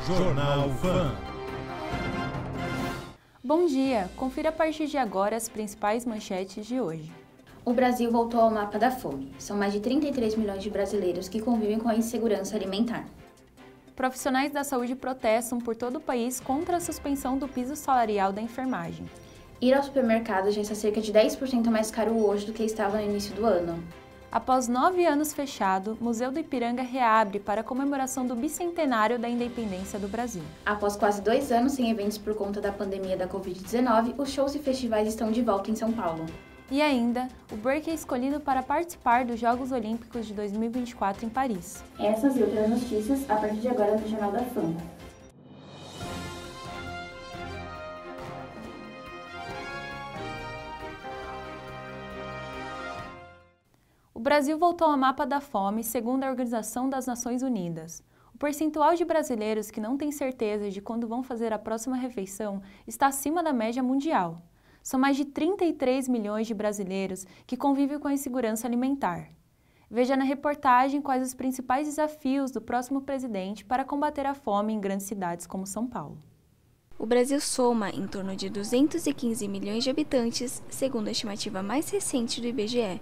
Jornal Fã. Bom dia, confira a partir de agora as principais manchetes de hoje. O Brasil voltou ao mapa da fome. São mais de 33 milhões de brasileiros que convivem com a insegurança alimentar. Profissionais da saúde protestam por todo o país contra a suspensão do piso salarial da enfermagem. Ir ao supermercado já está cerca de 10% mais caro hoje do que estava no início do ano. Após 9 anos fechado, Museu do Ipiranga reabre para a comemoração do bicentenário da independência do Brasil. Após quase 2 anos sem eventos por conta da pandemia da Covid-19, os shows e festivais estão de volta em São Paulo. E ainda, o break é escolhido para participar dos Jogos Olímpicos de 2024 em Paris. Essas e outras notícias a partir de agora no Jornal da Fã. O Brasil voltou ao mapa da fome, segundo a Organização das Nações Unidas. O percentual de brasileiros que não têm certeza de quando vão fazer a próxima refeição está acima da média mundial. São mais de 33 milhões de brasileiros que convivem com a insegurança alimentar. Veja na reportagem quais os principais desafios do próximo presidente para combater a fome em grandes cidades como São Paulo. O Brasil soma em torno de 215 milhões de habitantes, segundo a estimativa mais recente do IBGE.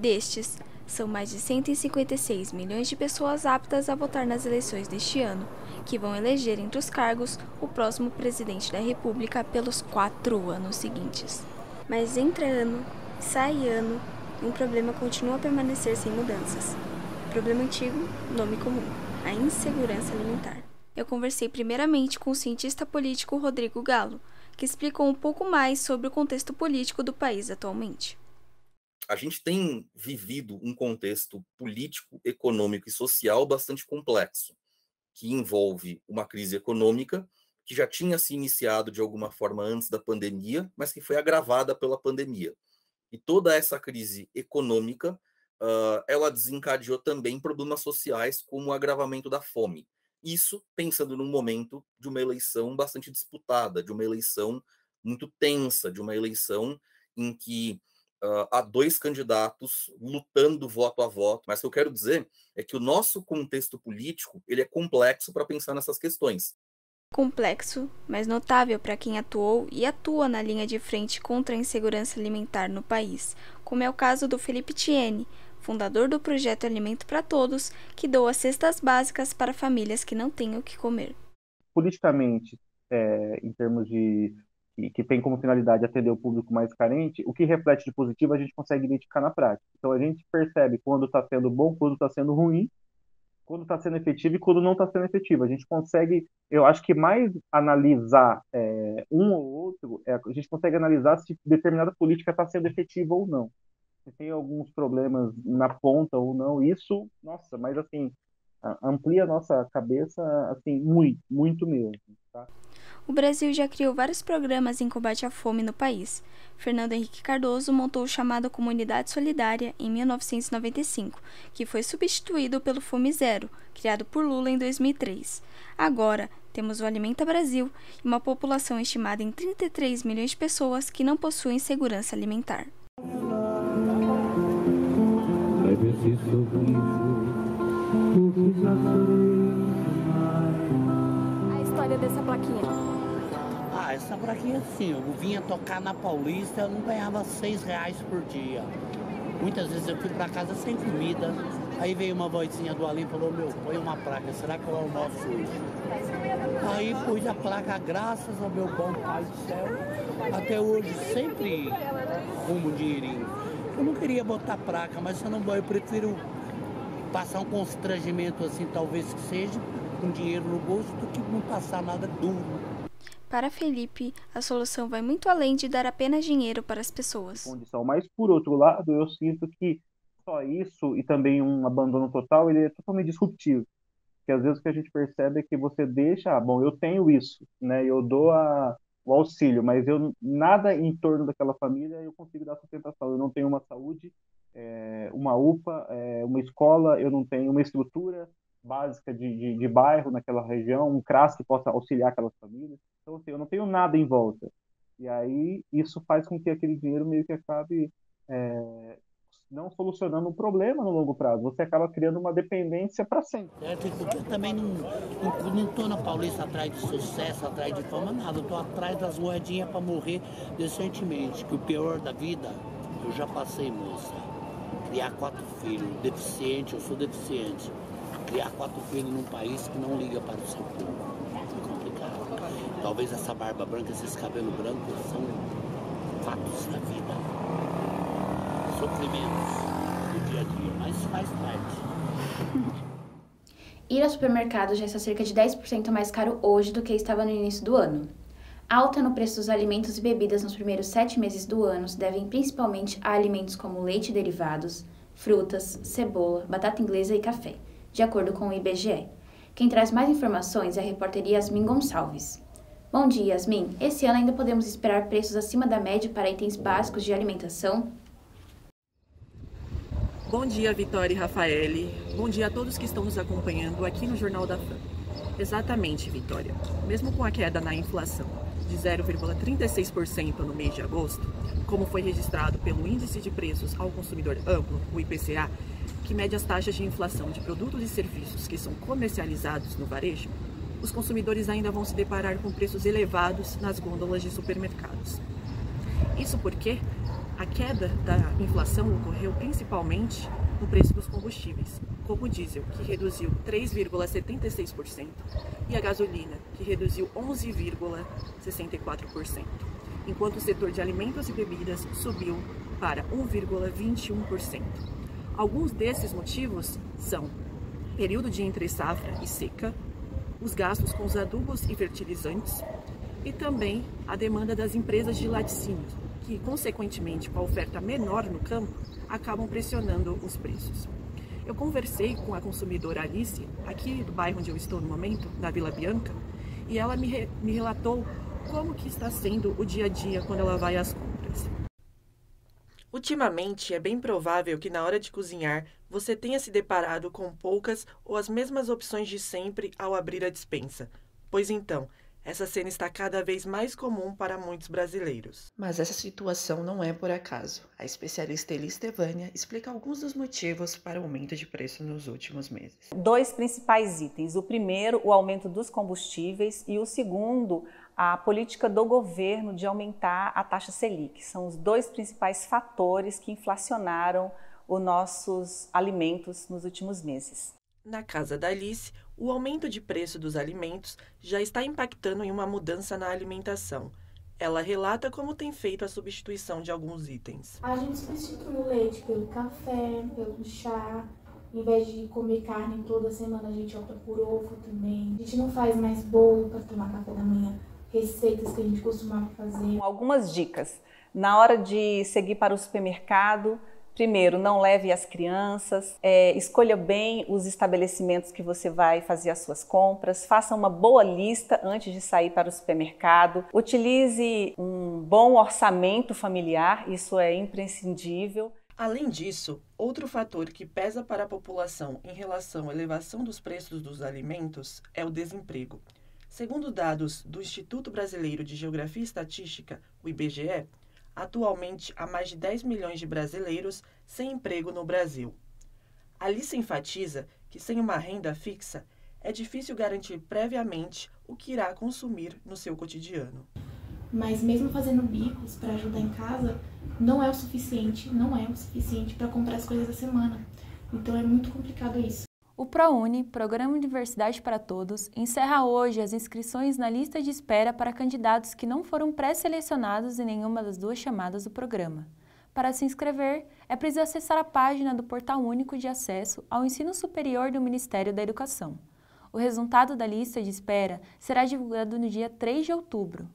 Destes, são mais de 156 milhões de pessoas aptas a votar nas eleições deste ano, que vão eleger entre os cargos o próximo presidente da República pelos 4 anos seguintes. Mas entra ano, sai ano, e um problema continua a permanecer sem mudanças. Problema antigo, nome comum: a insegurança alimentar. Eu conversei primeiramente com o cientista político Rodrigo Galo, que explicou um pouco mais sobre o contexto político do país atualmente. A gente tem vivido um contexto político, econômico e social bastante complexo, que envolve uma crise econômica que já tinha se iniciado de alguma forma antes da pandemia, mas que foi agravada pela pandemia. E toda essa crise econômica, ela desencadeou também problemas sociais, como o agravamento da fome. Isso pensando num momento de uma eleição bastante disputada, de uma eleição muito tensa, de uma eleição em que há 2 candidatos lutando voto a voto. Mas o que eu quero dizer é que o nosso contexto político ele é complexo para pensar nessas questões. Complexo, mas notável para quem atuou e atua na linha de frente contra a insegurança alimentar no país, como é o caso do Felipe Tiene, fundador do projeto Alimento para Todos, que doa cestas básicas para famílias que não têm o que comer. Politicamente, em termos de que tem como finalidade atender o público mais carente, o que reflete de positivo a gente consegue identificar na prática. Então a gente percebe quando está sendo bom, quando está sendo ruim, quando está sendo efetivo e quando não está sendo efetivo. A gente consegue, eu acho que mais analisar um ou outro, a gente consegue analisar se determinada política está sendo efetiva ou não. Se tem alguns problemas na ponta ou não, isso, nossa, mas assim, amplia a nossa cabeça, assim, muito, muito mesmo, tá? O Brasil já criou vários programas em combate à fome no país. Fernando Henrique Cardoso montou o chamado Comunidade Solidária em 1995, que foi substituído pelo Fome Zero, criado por Lula em 2003. Agora, temos o Alimenta Brasil e uma população estimada em 33 milhões de pessoas que não possuem segurança alimentar. A história dessa plaquinha. Essa plaquinha assim, eu vinha tocar na Paulista, eu não ganhava R$6 por dia. Muitas vezes eu fui para casa sem comida, aí veio uma vozinha do além e falou, põe uma placa, será que eu almoço hoje? Aí pus a placa, graças ao meu bom Pai do céu, até hoje sempre rumo um dinheirinho. Eu não queria botar placa, mas eu não vou, eu prefiro passar um constrangimento assim, talvez que seja, com dinheiro no bolso, do que não passar nada duro. Para Felipe, a solução vai muito além de dar apenas dinheiro para as pessoas. Mas, por outro lado, eu sinto que só isso e também um abandono total, ele é totalmente disruptivo. Porque às vezes o que a gente percebe é que você deixa, bom, eu tenho isso, né? Eu dou o auxílio, mas eu nada em torno daquela família eu consigo dar sustentação. Eu não tenho uma saúde, uma UPA, uma escola, eu não tenho uma estrutura básica de bairro naquela região, um CRAS que possa auxiliar aquelas famílias. Então, assim, eu não tenho nada em volta. E aí, isso faz com que aquele dinheiro meio que acabe não solucionando um problema no longo prazo. Você acaba criando uma dependência para sempre. Porque eu também não estou na Paulista atrás de sucesso, atrás de fama, nada. Eu estou atrás das moedinhas para morrer decentemente. Que o pior da vida, eu já passei, moça. Criar 4 filhos, deficiente, eu sou deficiente. Criar 4 filhos num país que não liga para o seu povo. É complicado. Talvez essa barba branca, esses cabelos brancos são fatos da vida. Sofrimentos do dia a dia, mas faz parte. Ir ao supermercado já está cerca de 10% mais caro hoje do que estava no início do ano. A alta no preço dos alimentos e bebidas nos primeiros 7 meses do ano se devem principalmente a alimentos como leite e derivados, frutas, cebola, batata inglesa e café, de acordo com o IBGE. Quem traz mais informações é a repórter Yasmin Gonçalves. Bom dia, Yasmin. Esse ano ainda podemos esperar preços acima da média para itens básicos de alimentação? Bom dia, Vitória e Rafaele. Bom dia a todos que estão nos acompanhando aqui no Jornal da FAM. Exatamente, Vitória. Mesmo com a queda na inflação de 0,36% no mês de agosto, como foi registrado pelo Índice de Preços ao Consumidor Amplo, o IPCA, que mede as taxas de inflação de produtos e serviços que são comercializados no varejo, os consumidores ainda vão se deparar com preços elevados nas gôndolas de supermercados. Isso porque a queda da inflação ocorreu principalmente no preço dos combustíveis, como o diesel, que reduziu 3,76%, e a gasolina, que reduziu 11,64%, enquanto o setor de alimentos e bebidas subiu para 1,21%. Alguns desses motivos são período de entre-safra e seca, os gastos com os adubos e fertilizantes e também a demanda das empresas de laticínios, que, consequentemente, com a oferta menor no campo, acabam pressionando os preços. Eu conversei com a consumidora Alice, aqui do bairro onde eu estou no momento, na Vila Bianca, e ela me relatou como que está sendo o dia a dia quando ela vai às compras. Ultimamente, é bem provável que na hora de cozinhar, você tenha se deparado com poucas ou as mesmas opções de sempre ao abrir a despensa. Pois então, essa cena está cada vez mais comum para muitos brasileiros. Mas essa situação não é por acaso. A especialista Eli Stevânia explica alguns dos motivos para o aumento de preço nos últimos meses. 2 principais itens. O primeiro, o aumento dos combustíveis, e o segundo, a política do governo de aumentar a taxa Selic. São os 2 principais fatores que inflacionaram os nossos alimentos nos últimos meses. Na casa da Alice, o aumento de preço dos alimentos já está impactando em uma mudança na alimentação. Ela relata como tem feito a substituição de alguns itens. A gente substitui o leite pelo café, pelo chá. Em vez de comer carne toda semana, a gente opta por ovo também. A gente não faz mais bolo para tomar café da manhã, receitas que a gente costumava fazer. Algumas dicas. Na hora de seguir para o supermercado, primeiro, não leve as crianças, escolha bem os estabelecimentos que você vai fazer as suas compras, faça uma boa lista antes de sair para o supermercado, utilize um bom orçamento familiar, isso é imprescindível. Além disso, outro fator que pesa para a população em relação à elevação dos preços dos alimentos é o desemprego. Segundo dados do Instituto Brasileiro de Geografia e Estatística, o IBGE, atualmente há mais de 10 milhões de brasileiros sem emprego no Brasil. Alice enfatiza que sem uma renda fixa, é difícil garantir previamente o que irá consumir no seu cotidiano. Mas mesmo fazendo bicos para ajudar em casa, não é o suficiente para comprar as coisas da semana. Então é muito complicado isso. O ProUni, Programa Universidade para Todos, encerra hoje as inscrições na lista de espera para candidatos que não foram pré-selecionados em nenhuma das 2 chamadas do programa. Para se inscrever, é preciso acessar a página do Portal Único de Acesso ao Ensino Superior do Ministério da Educação. O resultado da lista de espera será divulgado no dia 3 de outubro.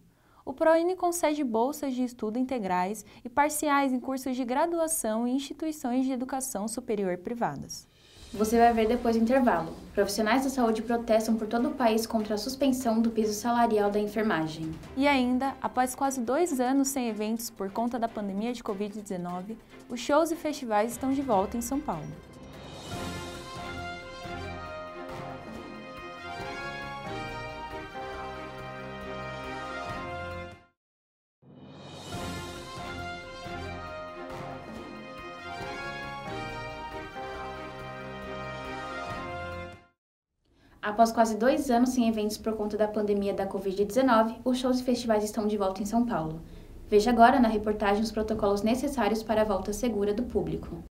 O ProUni concede bolsas de estudo integrais e parciais em cursos de graduação e instituições de educação superior privadas. Você vai ver depois do intervalo. Profissionais da saúde protestam por todo o país contra a suspensão do piso salarial da enfermagem. E ainda, após quase 2 anos sem eventos por conta da pandemia de Covid-19, os shows e festivais estão de volta em São Paulo. Após quase 2 anos sem eventos por conta da pandemia da Covid-19, os shows e festivais estão de volta em São Paulo. Veja agora na reportagem os protocolos necessários para a volta segura do público.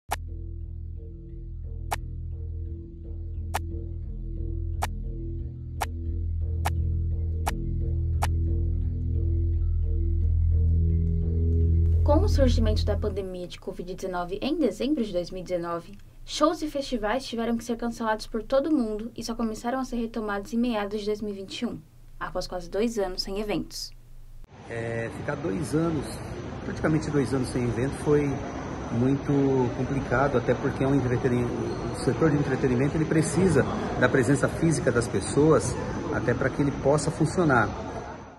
Com o surgimento da pandemia de Covid-19 em dezembro de 2019, shows e festivais tiveram que ser cancelados por todo o mundo e só começaram a ser retomados em meados de 2021, após quase 2 anos sem eventos. Ficar 2 anos, praticamente 2 anos sem evento foi muito complicado, até porque o setor de entretenimento ele precisa da presença física das pessoas até para que ele possa funcionar.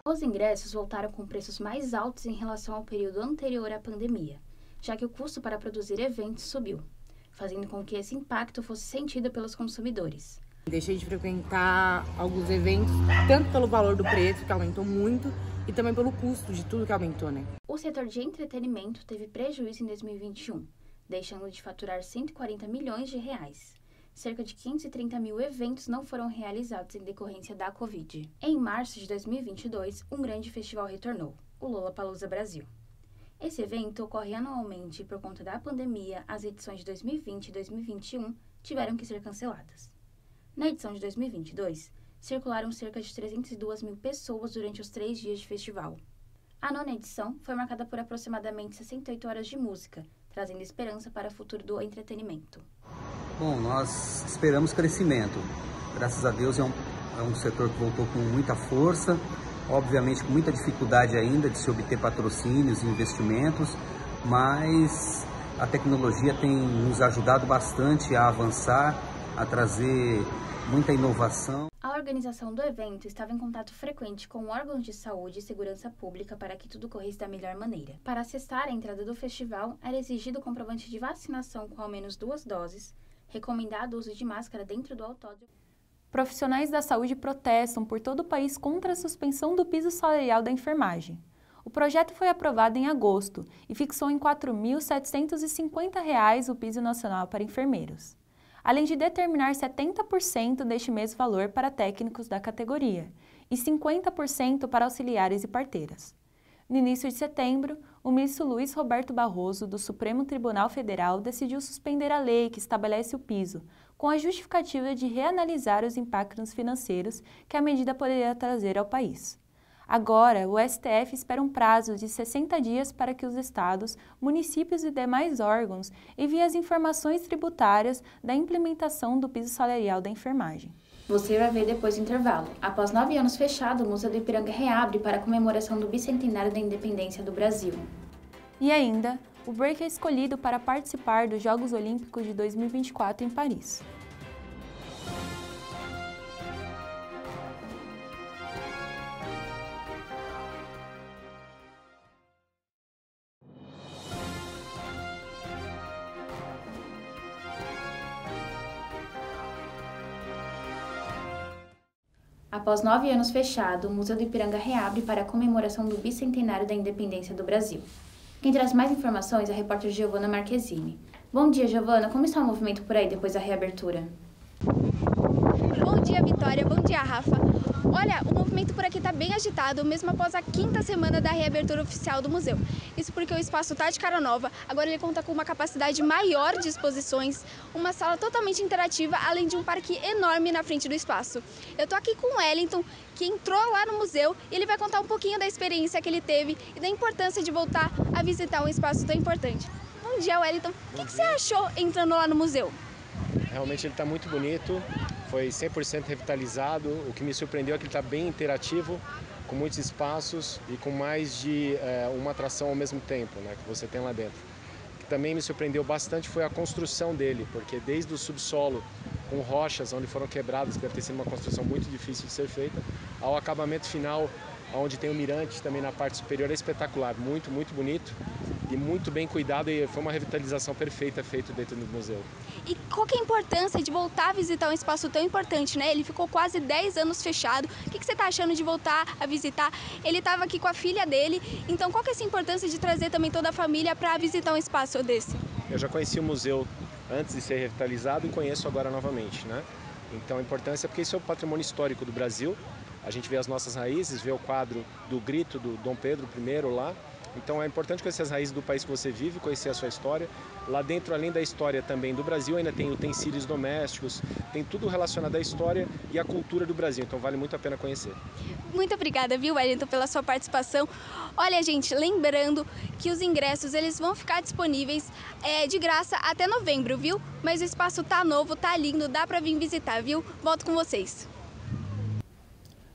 Os ingressos voltaram com preços mais altos em relação ao período anterior à pandemia, já que o custo para produzir eventos subiu, fazendo com que esse impacto fosse sentido pelos consumidores. Deixei de frequentar alguns eventos, tanto pelo valor do preço, que aumentou muito, e também pelo custo de tudo que aumentou, né? O setor de entretenimento teve prejuízo em 2021, deixando de faturar 140 milhões de reais. Cerca de 530 mil eventos não foram realizados em decorrência da Covid. Em março de 2022, um grande festival retornou, o Lollapalooza Brasil. Esse evento ocorre anualmente e, por conta da pandemia, as edições de 2020 e 2021 tiveram que ser canceladas. Na edição de 2022, circularam cerca de 302 mil pessoas durante os 3 dias de festival. A 9ª edição foi marcada por aproximadamente 68 horas de música, trazendo esperança para o futuro do entretenimento. Bom, nós esperamos crescimento. Graças a Deus é um setor que voltou com muita força, obviamente com muita dificuldade ainda de se obter patrocínios e investimentos, mas a tecnologia tem nos ajudado bastante a avançar, a trazer muita inovação. A organização do evento estava em contato frequente com órgãos de saúde e segurança pública para que tudo corresse da melhor maneira. Para acessar a entrada do festival, era exigido o comprovante de vacinação com ao menos 2 doses, recomendado o uso de máscara dentro do autódromo. Profissionais da saúde protestam por todo o país contra a suspensão do piso salarial da enfermagem. O projeto foi aprovado em agosto e fixou em R$ 4.750 o piso nacional para enfermeiros, além de determinar 70% deste mesmo valor para técnicos da categoria e 50% para auxiliares e parteiras. No início de setembro, o ministro Luiz Roberto Barroso, do Supremo Tribunal Federal, decidiu suspender a lei que estabelece o piso, com a justificativa de reanalisar os impactos financeiros que a medida poderia trazer ao país. Agora, o STF espera um prazo de 60 dias para que os estados, municípios e demais órgãos enviem as informações tributárias da implementação do piso salarial da enfermagem. Você vai ver depois do intervalo. Após 9 anos fechado, o Museu do Ipiranga reabre para a comemoração do bicentenário da independência do Brasil. E ainda, o break é escolhido para participar dos Jogos Olímpicos de 2024 em Paris. Após 9 anos fechado, o Museu do Ipiranga reabre para a comemoração do bicentenário da independência do Brasil. Quem traz mais informações é a repórter Giovana Marquezini. Bom dia, Giovana. Como está o movimento por aí depois da reabertura? Bom dia, Vitória. Bom dia, Rafa. Olha, o movimento por aqui está bem agitado, mesmo após a 5ª semana da reabertura oficial do museu. Isso porque o espaço está de cara nova, agora ele conta com uma capacidade maior de exposições, uma sala totalmente interativa, além de um parque enorme na frente do espaço. Eu tô aqui com o Wellington, que entrou lá no museu, e ele vai contar um pouquinho da experiência que ele teve e da importância de voltar a visitar um espaço tão importante. Bom dia, Wellington. O que você achou entrando lá no museu? Realmente ele está muito bonito. Foi 100% revitalizado. O que me surpreendeu é que ele está bem interativo, com muitos espaços e com mais de uma atração ao mesmo tempo, né, que você tem lá dentro. O que também me surpreendeu bastante foi a construção dele, porque desde o subsolo, com rochas onde foram quebradas, que deve ter sido uma construção muito difícil de ser feita, ao acabamento final, onde tem o mirante também na parte superior, é espetacular, muito, muito bonito e muito bem cuidado, e foi uma revitalização perfeita feita dentro do museu. E qual que é a importância de voltar a visitar um espaço tão importante, né? Ele ficou quase 10 anos fechado. O que você está achando de voltar a visitar? Ele estava aqui com a filha dele, então qual que é essa importância de trazer também toda a família para visitar um espaço desse? Eu já conheci o museu antes de ser revitalizado e conheço agora novamente, né? Então a importância é porque isso é o patrimônio histórico do Brasil. A gente vê as nossas raízes, vê o quadro do grito do Dom Pedro I lá. Então é importante conhecer as raízes do país que você vive, conhecer a sua história. Lá dentro, além da história também do Brasil, ainda tem utensílios domésticos, tem tudo relacionado à história e à cultura do Brasil. Então vale muito a pena conhecer. Muito obrigada, viu, Wellington, pela sua participação. Olha, gente, lembrando que os ingressos eles vão ficar disponíveis de graça até novembro, viu? Mas o espaço tá novo, tá lindo, dá pra vir visitar, viu? Volto com vocês.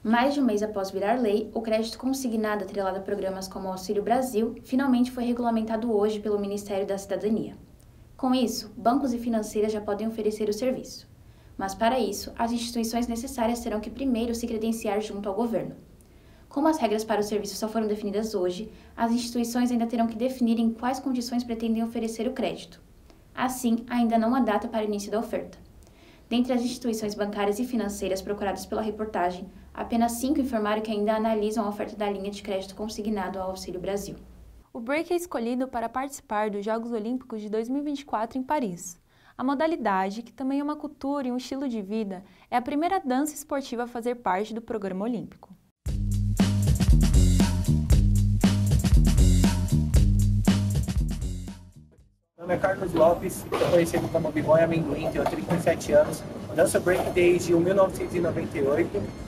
Mais de um mês após virar lei, o crédito consignado atrelado a programas como o Auxílio Brasil finalmente foi regulamentado hoje pelo Ministério da Cidadania. Com isso, bancos e financeiras já podem oferecer o serviço. Mas para isso, as instituições necessárias terão que primeiro se credenciar junto ao governo. Como as regras para o serviço só foram definidas hoje, as instituições ainda terão que definir em quais condições pretendem oferecer o crédito. Assim, ainda não há data para o início da oferta. Dentre as instituições bancárias e financeiras procuradas pela reportagem, apenas 5 informaram que ainda analisam a oferta da linha de crédito consignado ao Auxílio Brasil. O break é escolhido para participar dos Jogos Olímpicos de 2024 em Paris. A modalidade, que também é uma cultura e um estilo de vida, é a primeira dança esportiva a fazer parte do programa olímpico. Meu nome é Carlos Lopes, eu conhecido como B-Boy Amendoim, tenho 37 anos, danço break desde 1998.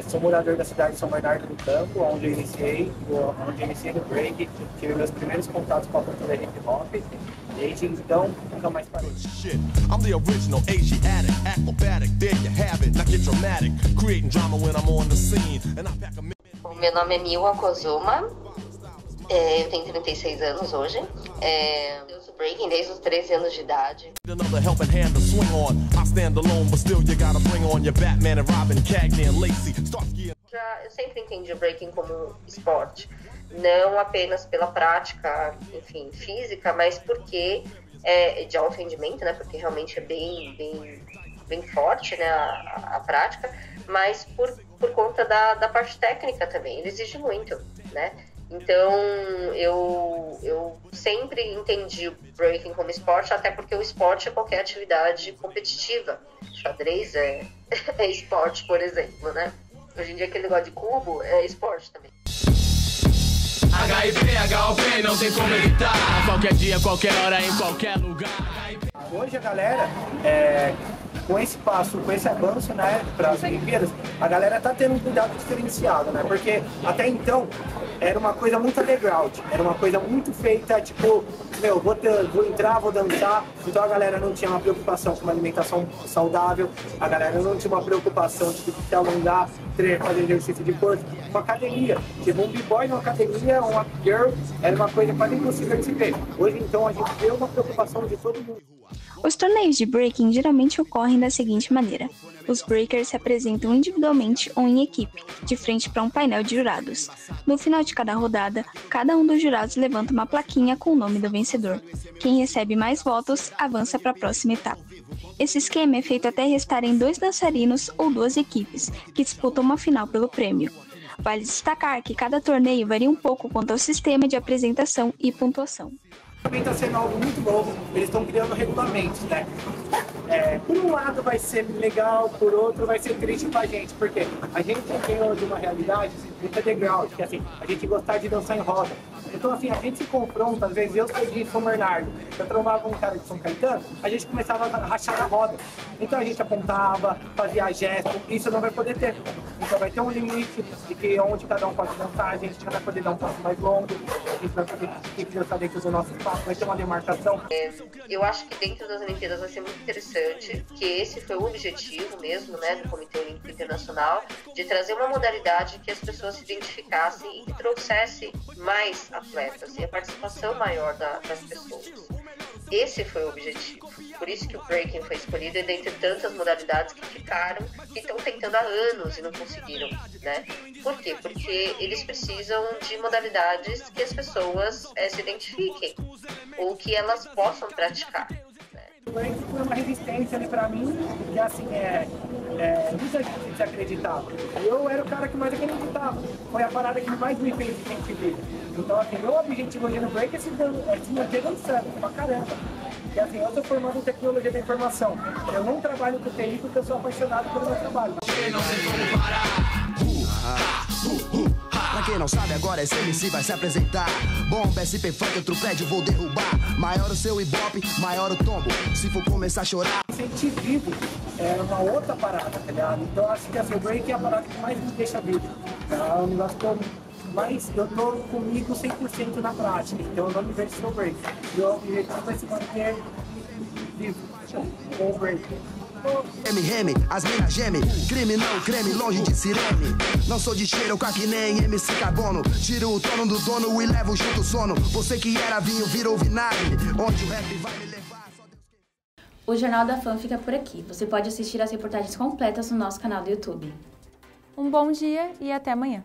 Sou morador da cidade de São Bernardo do Campo, onde eu iniciei no break, tive meus primeiros contatos com a cultura hip hop. Desde então, nunca mais parei. O meu nome é Miwa Kozuma. Eu tenho 36 anos hoje. Eu sou breaking desde os 13 anos de idade. Eu sempre entendi o breaking como esporte. Não apenas pela prática, enfim, física, mas porque de alto rendimento, né? Porque realmente é bem forte, né? A prática, mas por conta da parte técnica também. Ele exige muito, né? Então, eu sempre entendi o breaking como esporte, até porque o esporte é qualquer atividade competitiva. Xadrez é esporte, por exemplo, né? Hoje em dia aquele negócio de cubo é esporte também. HIV, HOP, não tem como evitar. Qualquer dia, qualquer hora, em qualquer lugar. Hoje a galera, com esse avanço, né, para as Olimpíadas, a galera tá tendo um cuidado diferenciado, né? Porque até então era uma coisa muito underground, era uma coisa muito feita, tipo, vou entrar, vou dançar. Então a galera não tinha uma preocupação com uma alimentação saudável, a galera não tinha uma preocupação de se alongar, fazer exercício de corpo, uma academia. Tipo, um b-boy numa academia, uma girl, era uma coisa quase impossível de se ver. Hoje, então, a gente vê uma preocupação de todo mundo. Os torneios de breaking geralmente ocorrem da seguinte maneira. Os breakers se apresentam individualmente ou em equipe, de frente para um painel de jurados. No final de cada rodada, cada um dos jurados levanta uma plaquinha com o nome do vencedor. Quem recebe mais votos avança para a próxima etapa. Esse esquema é feito até restarem 2 dançarinos ou 2 equipes, que disputam uma final pelo prêmio. Vale destacar que cada torneio varia um pouco quanto ao sistema de apresentação e pontuação. Também está sendo algo muito novo, eles estão criando regulamentos, né? Por um lado vai ser legal, por outro vai ser triste pra gente, porque a gente tem hoje uma realidade muito underground, que assim, a gente gostar de dançar em roda. Então assim, a gente se confronta, às vezes eu sou de São Bernardo, eu trombava um cara de São Caetano, a gente começava a rachar na roda. Então a gente apontava, fazia gesto, isso não vai poder ter. Então vai ter um limite de que onde cada um pode dançar, a gente vai poder dar um passo mais longo, a gente vai poder dançar dentro do nosso espaço, vai ter uma demarcação. Eu acho que dentro das Olimpíadas vai ser muito interessante, que esse foi o objetivo mesmo, né, do Comitê Olímpico Internacional, de trazer uma modalidade que as pessoas se identificassem e que trouxesse mais atletas e a participação maior das pessoas. Esse foi o objetivo. Por isso que o breaking foi escolhido, e dentre tantas modalidades que ficaram, que estão tentando há anos e não conseguiram, né? Por quê? Porque eles precisam de modalidades que as pessoas se identifiquem ou que elas possam praticar, né? O break foi uma resistência ali pra mim, que assim, muita gente desacreditava. Eu era o cara que mais acreditava. Foi a parada que mais me fez sentir. Então, assim, meu objetivo hoje no break é se manter dançando pra caramba. Porque assim, eu sou formado em tecnologia da informação. Eu não trabalho com TI porque eu sou apaixonado pelo meu trabalho. Pra quem não sabe, agora esse MC vai se apresentar. Bomba, SP Funk, outro prédio vou derrubar. Maior o seu ibope, maior o tombo. Se for começar a chorar, sentir vivo é uma outra parada, tá ligado? Então acho que o break é a parada que mais me deixa vivo. É um negócio que eu tô comigo 100% na prática. Então eu não me vejo sem o break. E o objetivo é se manter vivo com o break. Reme, as minas geme, crime não creme, longe de sirene. Não sou de cheiro, que nem MC Carbono. Tiro o tono do dono e levo junto o sono. Você que era vinho, virou vinagre. Onde o rap vai me levar. O Jornal da Fã fica por aqui. Você pode assistir as reportagens completas no nosso canal do YouTube. Um bom dia e até amanhã.